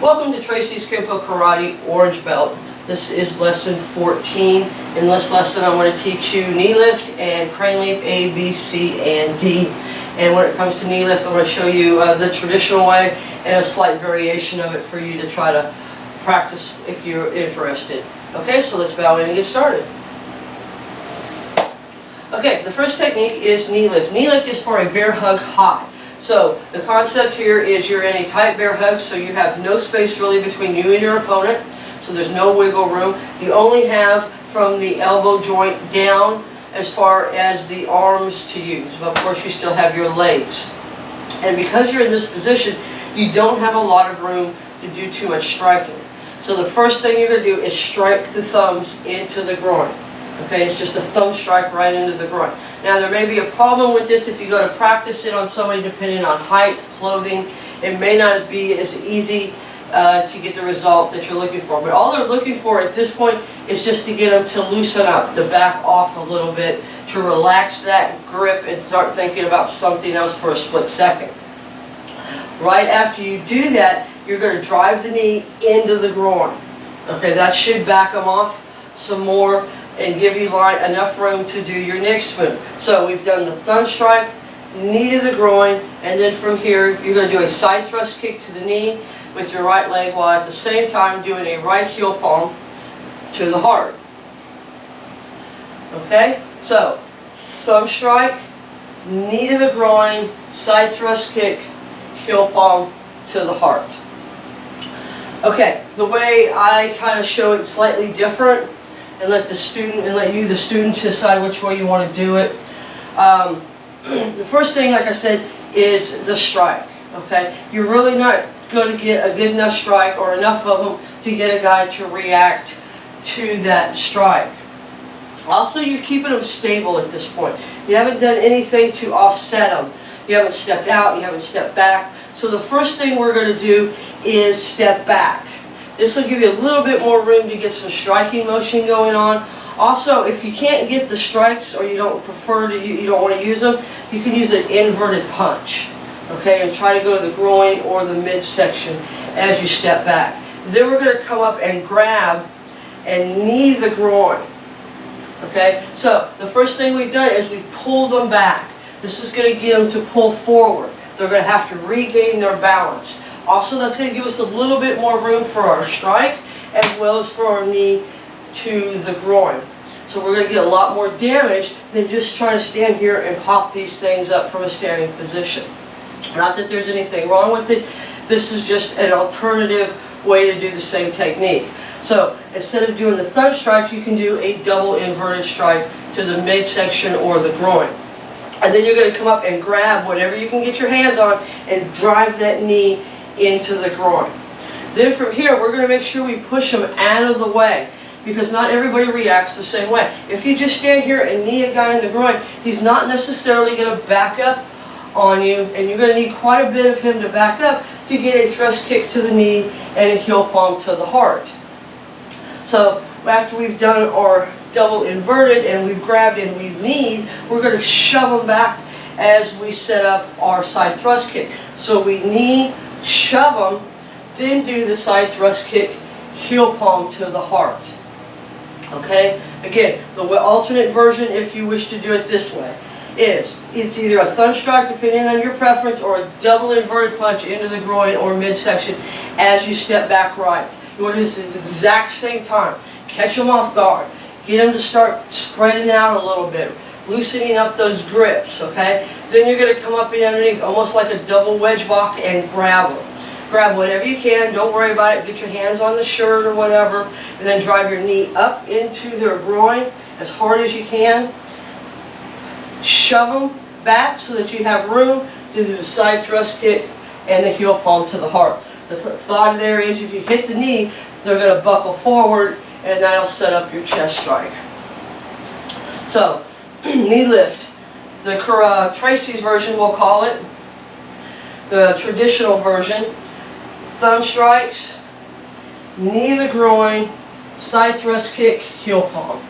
Welcome to Tracy's Kenpo Karate Orange Belt. This is lesson 14. In this lesson I'm going to teach you knee lift and crane leap A, B, C, and D. And when it comes to knee lift, I'm going to show you the traditional way and a slight variation of it for you to try to practice if you're interested. Okay, so let's bow in and get started. Okay, the first technique is knee lift. Knee lift is for a bear hug high. So the concept here is you're in a tight bear hug, so you have no space really between you and your opponent, so there's no wiggle room. You only have from the elbow joint down as far as the arms to use. But of course you still have your legs. And because you're in this position, you don't have a lot of room to do too much striking. So the first thing you're going to do is strike the thumbs into the groin. Okay, it's just a thumb strike right into the groin. Now there may be a problem with this if you go to practice it on somebody depending on height, clothing. It may not be as easy to get the result that you're looking for. But all they're looking for at this point is just to get them to loosen up, to back off a little bit, to relax that grip and start thinking about something else for a split second. Right after you do that, you're going to drive the knee into the groin. Okay, that should back them off some more and give you enough room to do your next move. So we've done the thumb strike, knee to the groin, and then from here you're going to do a side thrust kick to the knee with your right leg while at the same time doing a right heel palm to the heart. Okay, so thumb strike, knee to the groin, side thrust kick, heel palm to the heart. Okay, the way I kind of show it slightly different, and let the student decide which way you want to do it. The first thing, like I said, is the strike. Okay, you're really not going to get a good enough strike or enough of them to get a guy to react to that strike. Also, you're keeping them stable at this point. You haven't done anything to offset them. You haven't stepped out, you haven't stepped back. So the first thing we're going to do is step back. This will give you a little bit more room to get some striking motion going on. Also, if you can't get the strikes or you don't want to use them, you can use an inverted punch. Okay, and try to go to the groin or the midsection as you step back. Then we're going to come up and grab and knee the groin. Okay, so the first thing we've done is we've pulled them back. This is going to get them to pull forward. They're going to have to regain their balance. Also, that's going to give us a little bit more room for our strike as well as for our knee to the groin. So we're going to get a lot more damage than just trying to stand here and pop these things up from a standing position. Not that there's anything wrong with it. This is just an alternative way to do the same technique. So instead of doing the thumb strikes, you can do a double inverted strike to the midsection or the groin. And then you're going to come up and grab whatever you can get your hands on and drive that knee into the groin. Then from here we're going to make sure we push them out of the way, because not everybody reacts the same way. If you just stand here and knee a guy in the groin, he's not necessarily going to back up on you, and you're going to need quite a bit of him to back up to get a thrust kick to the knee and a heel palm to the heart. So after we've done our double inverted and we've grabbed and we've kneed, we're going to shove them back as we set up our side thrust kick. So we knee, shove them, then do the side thrust kick, heel palm to the heart. Okay? Again, the alternate version, if you wish to do it this way, is it's either a thumb strike, depending on your preference, or a double inverted punch into the groin or midsection as you step back right. You want to do this at the exact same time. Catch them off guard. Get them to start spreading out a little bit, loosening up those grips, okay? Then you're going to come up in underneath, almost like a double wedge walk, and grab them. Grab whatever you can, don't worry about it, get your hands on the shirt or whatever, and then drive your knee up into their groin as hard as you can. Shove them back so that you have room to do the side thrust kick and the heel palm to the heart. The thought there is if you hit the knee, they're going to buckle forward, and that'll set up your chest strike. So, knee lift. The Tracy's version, we'll call it. The traditional version. Thumb strikes, knee the groin, side thrust kick, heel palm.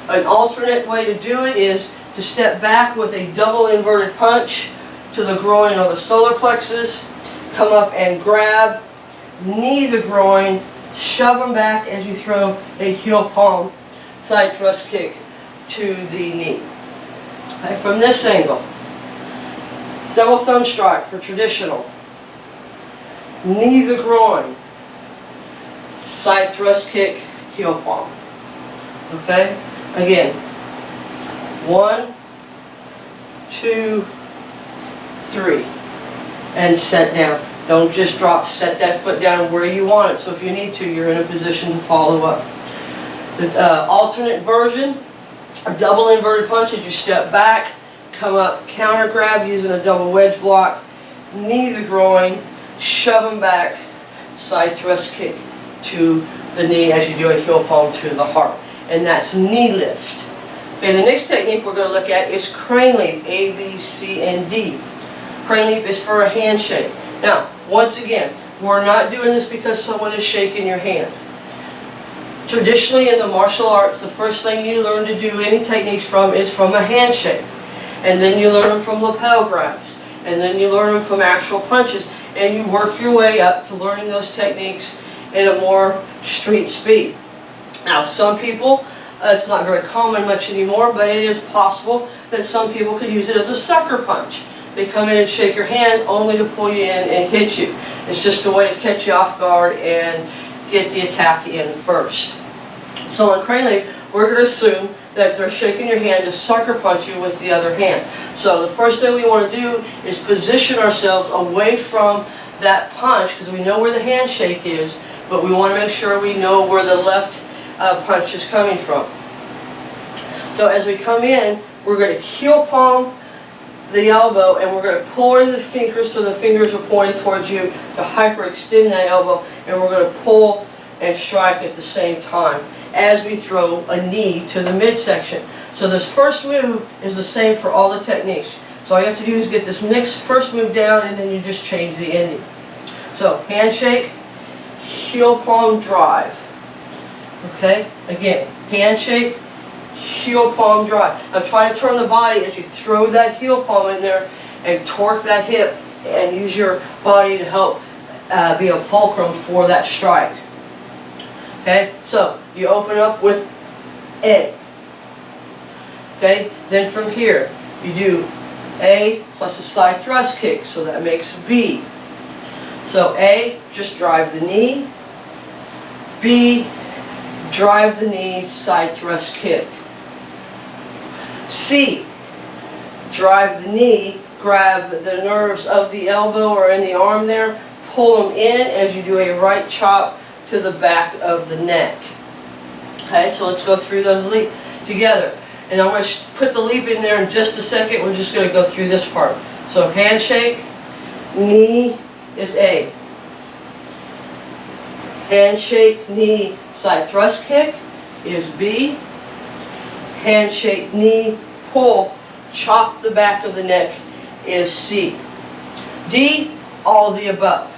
An alternate way to do it is to step back with a double inverted punch to the groin or the solar plexus, come up and grab, knee the groin, shove them back as you throw a heel palm side thrust kick to the knee. Okay, from this angle, double thumb strike for traditional. Knee the groin, side thrust kick, heel palm. Okay, again, 1, 2, 3, and set down. Don't just drop, set that foot down where you want it. So if you need to, you're in a position to follow up. The alternate version, a double inverted punch as you step back, come up, counter grab using a double wedge block, knee the groin, shove them back, side thrust kick to the knee as you do a heel palm to the heart. And that's knee lift. Okay, the next technique we're going to look at is crane leap, A, B, C, and D. Crane leap is for a handshake. Now, once again, we're not doing this because someone is shaking your hand. Traditionally in the martial arts, the first thing you learn to do any techniques from is from a handshake. And then you learn them from lapel grabs. And then you learn them from actual punches. And you work your way up to learning those techniques in a more street speed. Now, some people, it's not very common much anymore, but it is possible that some people could use it as a sucker punch. They come in and shake your hand only to pull you in and hit you. It's just a way to catch you off guard and get the attack in first. So on crane leap, we're going to assume that they're shaking your hand to sucker punch you with the other hand. So the first thing we want to do is position ourselves away from that punch, because we know where the handshake is, but we want to make sure we know where the left punch is coming from. So as we come in, we're going to heel palm the elbow, and we're going to pull in the fingers so the fingers are pointing towards you to hyperextend that elbow, and we're going to pull and strike at the same time as we throw a knee to the midsection. So this first move is the same for all the techniques. So all you have to do is get this mixed first move down, and then you just change the ending. So handshake, heel palm drive. Okay, again, handshake, heel palm drive. Now try to turn the body as you throw that heel palm in there and torque that hip and use your body to help be a fulcrum for that strike. Okay, so you open up with A. Okay, then from here you do A plus a side thrust kick, so that makes B. So A, just drive the knee. B, drive the knee, side thrust kick. C, drive the knee, grab the nerves of the elbow or in the arm there, pull them in as you do a right chop to the back of the neck. Okay, so let's go through those leap together. And I'm going to put the leap in there in just a second. We're just going to go through this part. So handshake, knee is A. Handshake, knee, side thrust kick is B. Handshake, knee, pull, chop the back of the neck is C. D, all the above.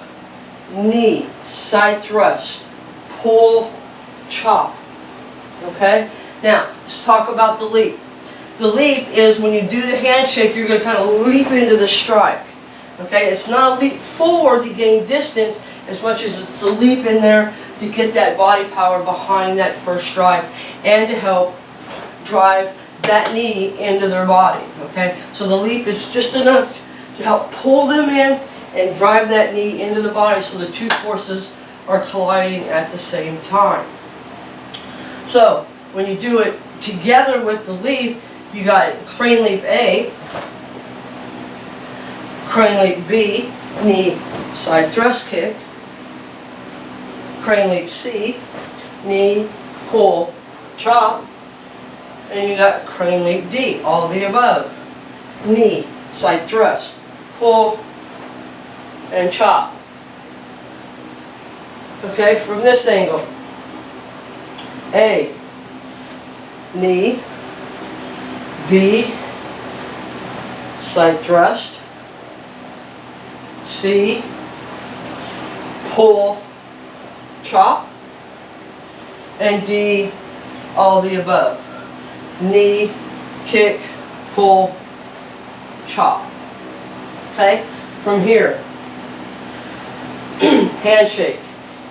Knee, side thrust, pull, chop. Okay? Now, let's talk about the leap. The leap is when you do the handshake, you're going to kind of leap into the strike. Okay? It's not a leap forward to gain distance as much as it's a leap in there to get that body power behind that first strike and to help drive that knee into their body. Okay? So the leap is just enough to help pull them in and drive that knee into the body so the two forces are colliding at the same time. So when you do it together with the leap, you got crane leap A, crane leap B, knee, side thrust kick, crane leap C, knee, pull, chop, and you got crane leap D, all of the above. Knee, side thrust, pull, and chop. Okay, from this angle, A, knee, B, side thrust, C, pull, chop, and D, all the above. Knee, kick, pull, chop. Okay, from here, handshake,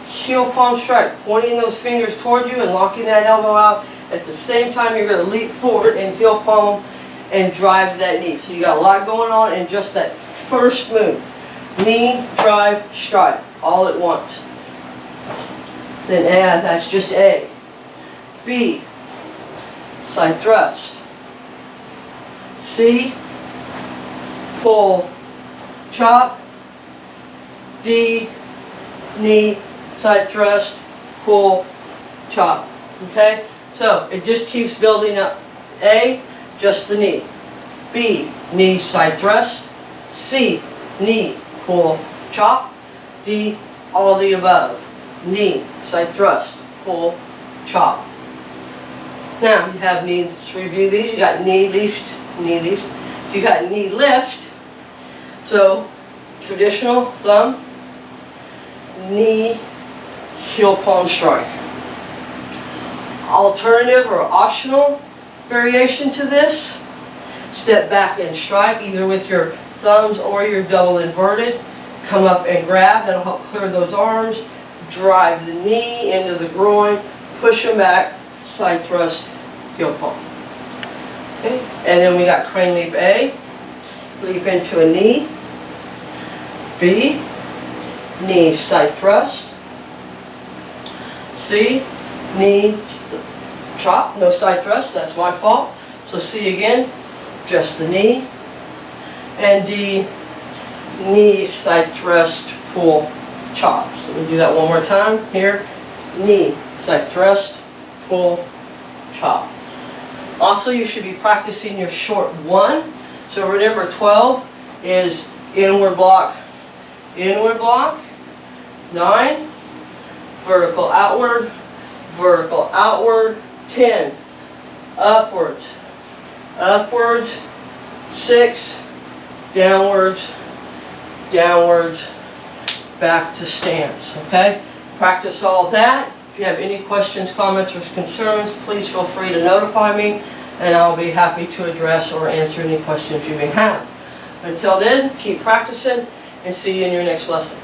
heel palm strike, pointing those fingers toward you and locking that elbow out. At the same time, you're going to leap forward and heel palm and drive that knee. So you got a lot going on in just that first move. Knee, drive, strike, all at once. Then add, that's just A. B, side thrust. C, pull, chop. D, knee, side thrust, pull, chop. Okay? So it just keeps building up. A, just the knee. B, knee, side thrust. C, knee, pull, chop. D, all the above. Knee, side thrust, pull, chop. Now you have knee, let's review these. You got knee lift, knee lift. You got knee lift. So traditional thumb, knee, heel palm strike. Alternative or optional variation to this, step back and strike either with your thumbs or your double inverted. Come up and grab, that'll help clear those arms. Drive the knee into the groin, push them back, side thrust, heel palm. Okay, and then we got crane leap A, leap into a knee. B, knee, side thrust. C, knee, chop, no side thrust, that's my fault. So C again, just the knee. And D, knee, side thrust, pull, chop. So we do that one more time. Here, knee, side thrust, pull, chop. Also, you should be practicing your short 1. So remember, 12 is inward block, 9, vertical, outward, 10, upwards, 6, downwards, back to stance, okay? Practice all that. If you have any questions, comments, or concerns, please feel free to notify me, and I'll be happy to address or answer any questions you may have. Until then, keep practicing, and see you in your next lesson.